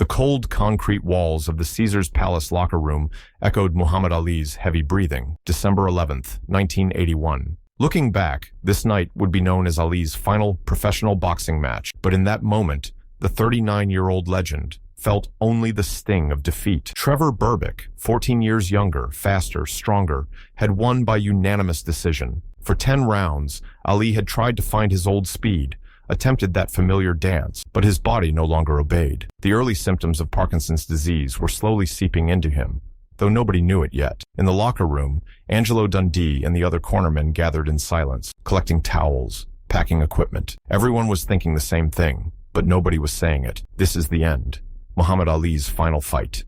The cold concrete walls of the Caesars Palace locker room echoed Muhammad Ali's heavy breathing. December 11th, 1981. Looking back, this night would be known as Ali's final professional boxing match, but in that moment, the 39-year-old legend felt only the sting of defeat. Trevor Berbick, 14 years younger, faster, stronger, had won by unanimous decision. For 10 rounds, Ali had tried to find his old speed, attempted that familiar dance, but his body no longer obeyed. The early symptoms of Parkinson's disease were slowly seeping into him, though nobody knew it yet. In the locker room, Angelo Dundee and the other cornermen gathered in silence, collecting towels, packing equipment. Everyone was thinking the same thing, but nobody was saying it. This is the end. Muhammad Ali's final fight.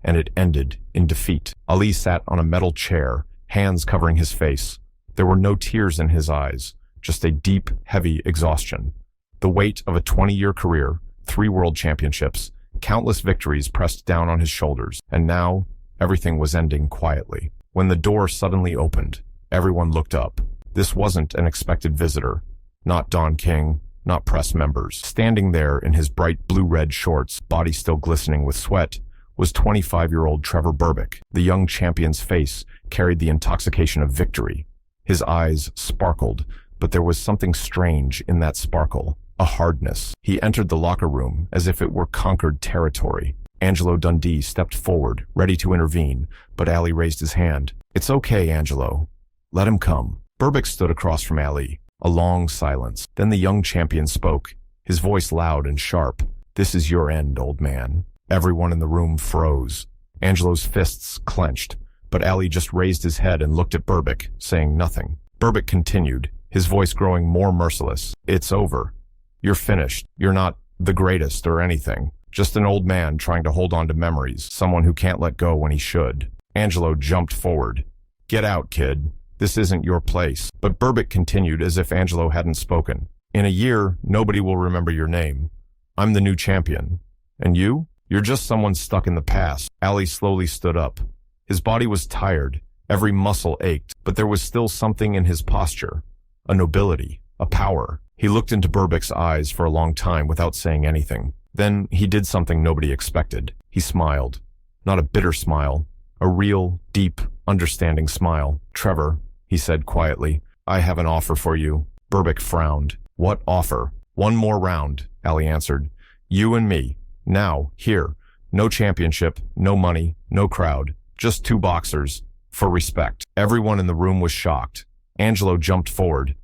And it ended in defeat. Ali sat on a metal chair, hands covering his face. There were no tears in his eyes, just a deep, heavy exhaustion. The weight of a 20-year career, 3 world championships, countless victories pressed down on his shoulders, and now everything was ending quietly. When the door suddenly opened, everyone looked up. This wasn't an expected visitor. Not Don King, not press members. Standing there in his bright blue-red shorts, body still glistening with sweat, was 25-year-old Trevor Berbick. The young champion's face carried the intoxication of victory. His eyes sparkled, but there was something strange in that sparkle, a hardness. He entered the locker room as if it were conquered territory. Angelo Dundee stepped forward, ready to intervene, but Ali raised his hand. "It's okay, Angelo. Let him come." Berbick stood across from Ali. A long silence. Then the young champion spoke, his voice loud and sharp. "This is your end, old man." Everyone in the room froze. Angelo's fists clenched, but Ali just raised his head and looked at Berbick, saying nothing. Berbick continued, his voice growing more merciless. "It's over. You're finished. You're not the greatest or anything. Just an old man trying to hold on to memories, someone who can't let go when he should." Angelo jumped forward. "Get out, kid. This isn't your place." But Berbick continued as if Angelo hadn't spoken. "In a year, nobody will remember your name. I'm the new champion. And you? You're just someone stuck in the past." Ali slowly stood up. His body was tired. Every muscle ached, but there was still something in his posture. A nobility, a power. He looked into Berbick's eyes for a long time without saying anything. Then he did something nobody expected. He smiled. Not a bitter smile. A real, deep, understanding smile. "Trevor," he said quietly, "I have an offer for you." Berbick frowned. "What offer?" "One more round," Ali answered. "You and me. Now, here. No championship, no money, no crowd. Just 2 boxers. For respect." Everyone in the room was shocked. Angelo jumped forward.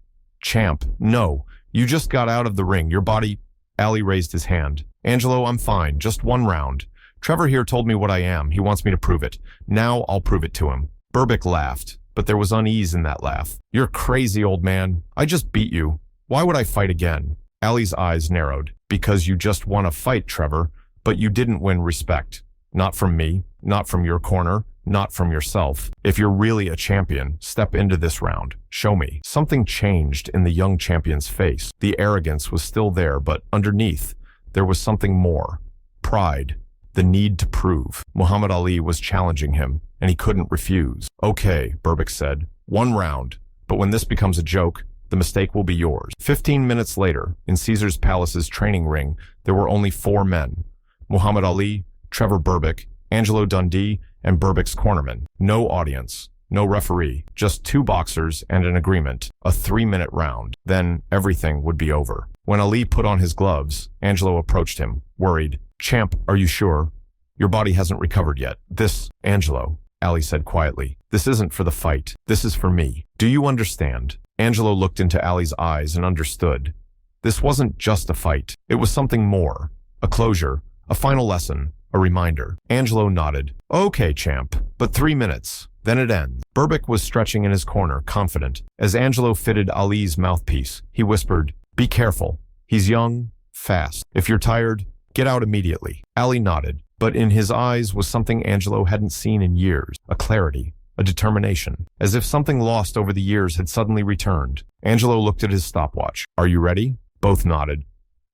"Champ, no. You just got out of the ring. Your body—" Ali raised his hand. "Angelo, I'm fine. Just 1 round. Trevor here told me what I am. He wants me to prove it. Now I'll prove it to him." Berbick laughed, but there was unease in that laugh. "You're crazy, old man. I just beat you. Why would I fight again?" Ali's eyes narrowed. "Because you just won a fight, Trevor, but you didn't win respect. Not from me, not from your corner, not from yourself. If you're really a champion, step into this round. Show me." Something changed in the young champion's face. The arrogance was still there, but underneath, there was something more. Pride. The need to prove. Muhammad Ali was challenging him, and he couldn't refuse. "Okay," Berbick said. 1 round. But when this becomes a joke, the mistake will be yours." 15 minutes later, in Caesars Palace's training ring, there were only 4 men. Muhammad Ali, Trevor Berbick, Angelo Dundee, and Berbick's cornerman. No audience, no referee, just 2 boxers and an agreement, a 3-minute round. Then everything would be over. When Ali put on his gloves, Angelo approached him, worried. "Champ, are you sure? Your body hasn't recovered yet." "This, Angelo," Ali said quietly, "this isn't for the fight. This is for me. Do you understand?" Angelo looked into Ali's eyes and understood. This wasn't just a fight. It was something more. A closure, a final lesson, a reminder. Angelo nodded. "Okay, champ, but 3 minutes. Then it ends." Berbick was stretching in his corner, confident. As Angelo fitted Ali's mouthpiece, he whispered, "Be careful. He's young, fast. If you're tired, get out immediately." Ali nodded, but in his eyes was something Angelo hadn't seen in years, a clarity, a determination, as if something lost over the years had suddenly returned. Angelo looked at his stopwatch. "Are you ready?" Both nodded.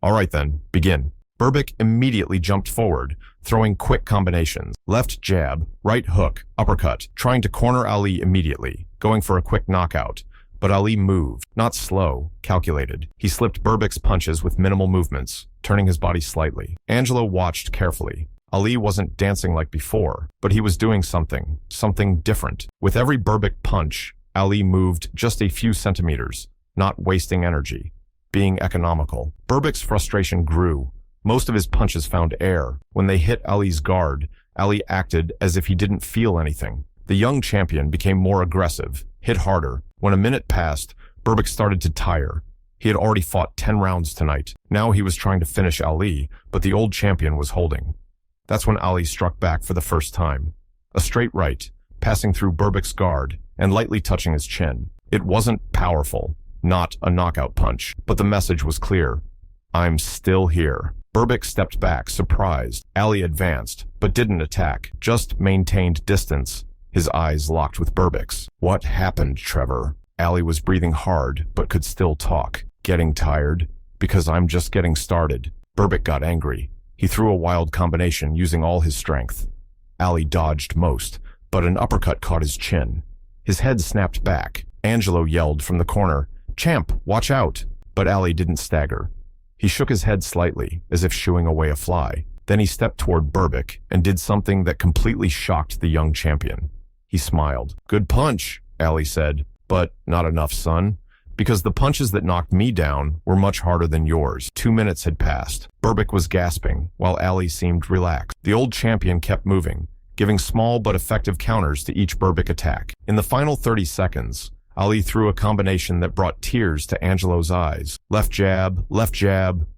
"All right then, begin." Berbick immediately jumped forward, throwing quick combinations. Left jab, right hook, uppercut, trying to corner Ali immediately, going for a quick knockout. But Ali moved, not slow, calculated. He slipped Berbick's punches with minimal movements, turning his body slightly. Angelo watched carefully. Ali wasn't dancing like before, but he was doing something different. With every Berbick punch, Ali moved just a few centimeters, not wasting energy, being economical. Berbick's frustration grew. Most of his punches found air. When they hit Ali's guard, Ali acted as if he didn't feel anything. The young champion became more aggressive, hit harder. When a minute passed, Berbick started to tire. He had already fought 10 rounds tonight. Now he was trying to finish Ali, but the old champion was holding. That's when Ali struck back for the first time. A straight right, passing through Berbick's guard and lightly touching his chin. It wasn't powerful, not a knockout punch, but the message was clear. I'm still here. Berbick stepped back, surprised. Ali advanced, but didn't attack, just maintained distance. His eyes locked with Berbick's. What happened, Trevor? Ali was breathing hard, but could still talk. Getting tired? Because I'm just getting started. Berbick got angry. He threw a wild combination using all his strength. Ali dodged most, but an uppercut caught his chin. His head snapped back. Angelo yelled from the corner, "Champ, watch out!" But Ali didn't stagger. He shook his head slightly, as if shooing away a fly. Then he stepped toward Berbick and did something that completely shocked the young champion. He smiled. "Good punch," Ali said, "but not enough, son. Because the punches that knocked me down were much harder than yours." 2 minutes had passed. Berbick was gasping, while Ali seemed relaxed. The old champion kept moving, giving small but effective counters to each Berbick attack. In the final 30 seconds, Ali threw a combination that brought tears to Angelo's eyes. Left jab,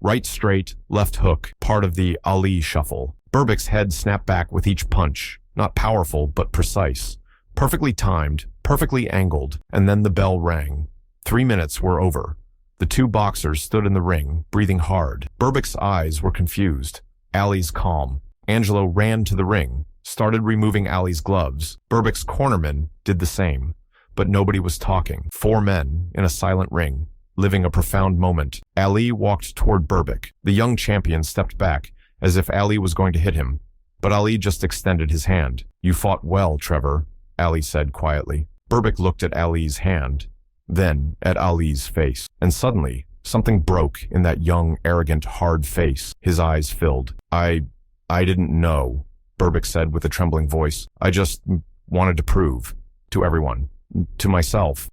right straight, left hook, part of the Ali shuffle. Berbick's head snapped back with each punch, not powerful but precise. Perfectly timed, perfectly angled, and then the bell rang. 3 minutes were over. The two boxers stood in the ring, breathing hard. Berbick's eyes were confused. Ali's calm. Angelo ran to the ring, started removing Ali's gloves. Berbick's cornerman did the same. But nobody was talking. 4 men in a silent ring, living a profound moment. Ali walked toward Berbick. The young champion stepped back, as if Ali was going to hit him. But Ali just extended his hand. "You fought well, Trevor," Ali said quietly. Berbick looked at Ali's hand, then at Ali's face. And suddenly, something broke in that young, arrogant, hard face. His eyes filled. I didn't know," Berbick said with a trembling voice. "I just wanted to prove. To everyone. To myself.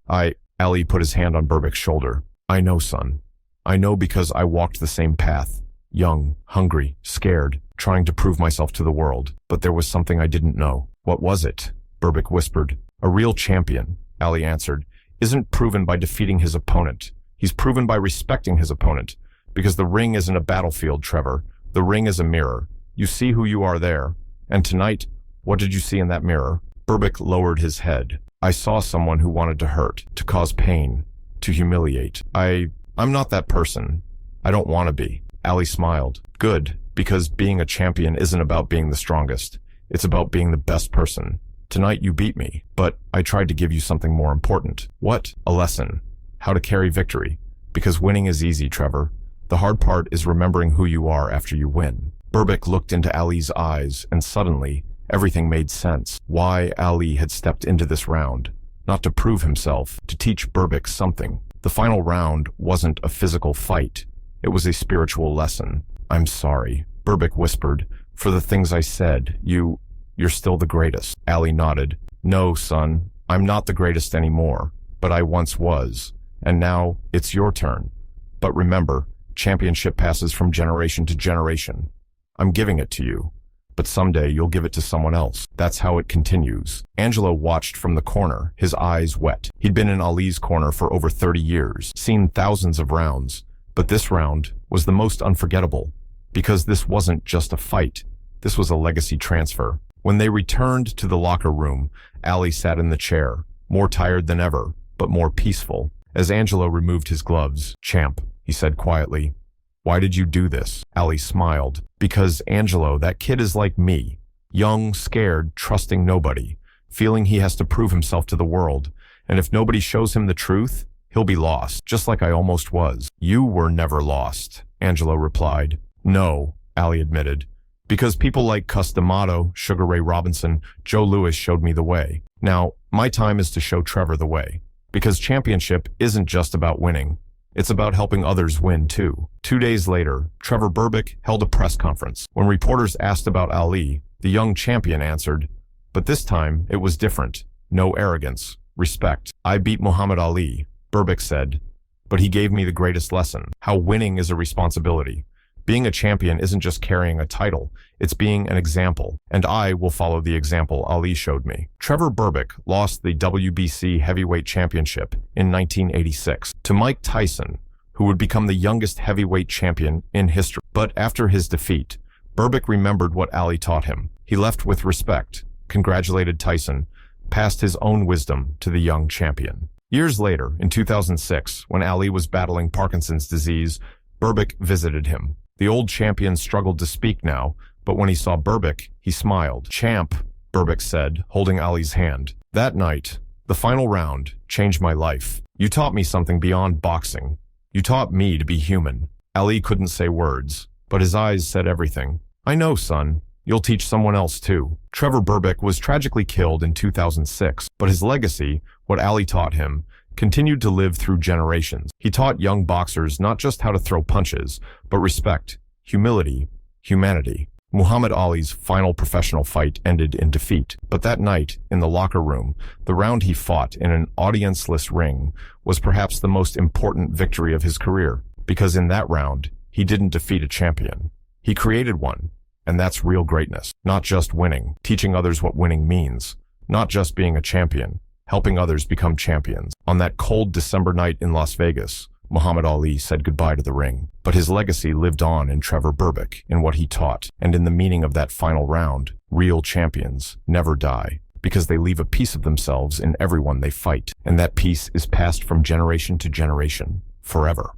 Ali put his hand on Berbick's shoulder. "I know, son. I know because I walked the same path. Young, hungry, scared, trying to prove myself to the world. But there was something I didn't know." "What was it?" Berbick whispered. "A real champion," Ali answered, "isn't proven by defeating his opponent. He's proven by respecting his opponent. Because the ring isn't a battlefield, Trevor. The ring is a mirror. You see who you are there. And tonight, what did you see in that mirror?" Berbick lowered his head. "I saw someone who wanted to hurt, to cause pain, to humiliate. I'm not that person. I don't want to be." Ali smiled. "Good, because being a champion isn't about being the strongest. It's about being the best person. Tonight you beat me, but I tried to give you something more important." "What?" "A lesson. How to carry victory. Because winning is easy, Trevor. The hard part is remembering who you are after you win." Berbick looked into Ali's eyes, and suddenly, everything made sense. Why Ali had stepped into this round. Not to prove himself, to teach Berbick something. The final round wasn't a physical fight. It was a spiritual lesson. "I'm sorry," Berbick whispered, "for the things I said. You're still the greatest." Ali nodded. "No, son, I'm not the greatest anymore, but I once was. And now it's your turn. But remember, championship passes from generation to generation. I'm giving it to you. But someday you'll give it to someone else. That's how it continues." Angelo watched from the corner, his eyes wet. He'd been in Ali's corner for over 30 years, seen thousands of rounds. But this round was the most unforgettable. Because this wasn't just a fight. This was a legacy transfer. When they returned to the locker room, Ali sat in the chair, more tired than ever, but more peaceful. As Angelo removed his gloves, "Champ," he said quietly, "why did you do this?" Ali smiled. "Because, Angelo, that kid is like me. Young, scared, trusting nobody, feeling he has to prove himself to the world. And if nobody shows him the truth, he'll be lost, just like I almost was." "You were never lost," Angelo replied. "No," Ali admitted. "Because people like Cus D'Amato, Sugar Ray Robinson, Joe Louis showed me the way. Now, my time is to show Trevor the way. Because championship isn't just about winning. It's about helping others win too. 2 days later, Trevor Berbick held a press conference. When reporters asked about Ali, the young champion answered, but this time it was different. No arrogance, respect. I beat Muhammad Ali, Berbick said, but he gave me the greatest lesson, how winning is a responsibility. Being a champion isn't just carrying a title, it's being an example, and I will follow the example Ali showed me. Trevor Berbick lost the WBC heavyweight championship in 1986 to Mike Tyson, who would become the youngest heavyweight champion in history. But after his defeat, Berbick remembered what Ali taught him. He left with respect, congratulated Tyson, passed his own wisdom to the young champion. Years later, in 2006, when Ali was battling Parkinson's disease, Berbick visited him. The old champion struggled to speak now, but when he saw Berbick, he smiled. Champ, Berbick said, holding Ali's hand. That night, the final round, changed my life. You taught me something beyond boxing. You taught me to be human. Ali couldn't say words, but his eyes said everything. I know, son. You'll teach someone else too. Trevor Berbick was tragically killed in 2006, but his legacy, what Ali taught him, continued to live through generations. He taught young boxers not just how to throw punches, but respect, humility, humanity. Muhammad Ali's final professional fight ended in defeat, but that night, in the locker room, the round he fought in an audience-less ring was perhaps the most important victory of his career, because in that round, he didn't defeat a champion. He created one, and that's real greatness. Not just winning, teaching others what winning means, not just being a champion, helping others become champions. On that cold December night in Las Vegas, Muhammad Ali said goodbye to the ring. But his legacy lived on in Trevor Berbick, in what he taught, and in the meaning of that final round. Real champions never die, because they leave a piece of themselves in everyone they fight, and that piece is passed from generation to generation, forever.